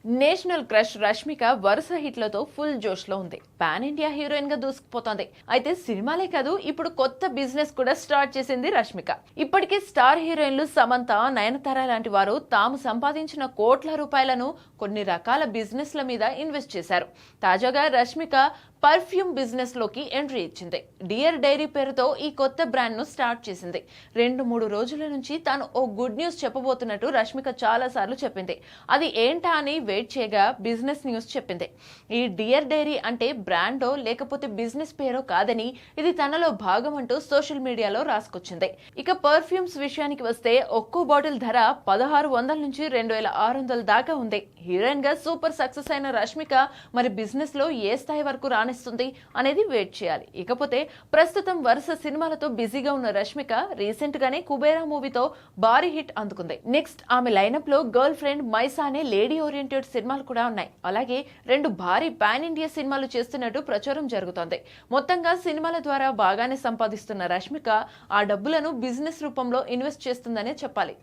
National crush Rashmika వరుస హిట్లతో full జోష్ లో ఉంది. పాన్ ఇండియా హీరోయిన్ గా దూసుకుపోతోంది. అయితే సినిమాలే కాదు, ఇప్పుడు కొత్త బిజినెస్ కూడా స్టార్ట్ చేసింది రష్మిక. ఇప్పటికే స్టార్ హీరోయిన్లు సమంత, నయనతార లాంటి వారు తాము సంపాదించిన కోట్ల రూపాయలను కొన్ని రకాల బిజినెస్ల మీద ఇన్వెస్ట్ చేశారు. తాజాగా రష్మిక పర్ఫ్యూమ్ బిజినెస్ లోకి ఎంట్రీ ఇచ్చింది. డియర్ డైరీ పేరుతో ఈ కొత్త బ్రాండ్ ను స్టార్ట్ చేసింది. 2-3 రోజుల నుంచి తాను ఓ గుడ్ న్యూస్ చెప్పబోతున్నట్టు రష్మిక చాలా సార్లు చెప్పింది. అది ఏంటా అని వెయిట్ చేయగా బిజినెస్ న్యూస్ చెప్పింది. ఈ డియర్ డైరీ అంటే బ్రాండో లేకపోతే బిజినెస్ పేరో కాదని, ఇది తనలో భాగం అంటూ సోషల్ మీడియాలో రాసుకొచ్చింది. ఇక పర్ఫ్యూమ్స్ విషయానికి వస్తే ఒక్కో బాటిల్ ధర 1600 నుంచి 2600 దాకా ఉంది. హీరోయిన్ గా సూపర్ సక్సెస్ అయిన రష్మిక మరి బిజినెస్ లో ఏ స్థాయి వరకు రాణిస్తుంది అనేది వెయిట్ చేయాలి. ఇకపోతే ప్రస్తుతం వరుస సినిమాలతో బిజీగా ఉన్న రష్మిక రీసెంట్ గానే కుబేరా మూవీతో భారీ హిట్ అందుకుంది. నెక్స్ట్ ఆమె లైనప్ లో గర్ల్ ఫ్రెండ్, మైసా అనే లేడీ ఓరియంటెడ్ సినిమాలు కూడా ఉన్నాయి. అలాగే 2 భారీ పాన్ ఇండియా సినిమాలు చేస్తున్నట్టు ప్రచారం జరుగుతోంది. మొత్తంగా సినిమాల ద్వారా బాగానే సంపాదిస్తున్న రష్మిక ఆ డబ్బులను బిజినెస్ రూపంలో ఇన్వెస్ట్ చేస్తుందనే చెప్పాలి.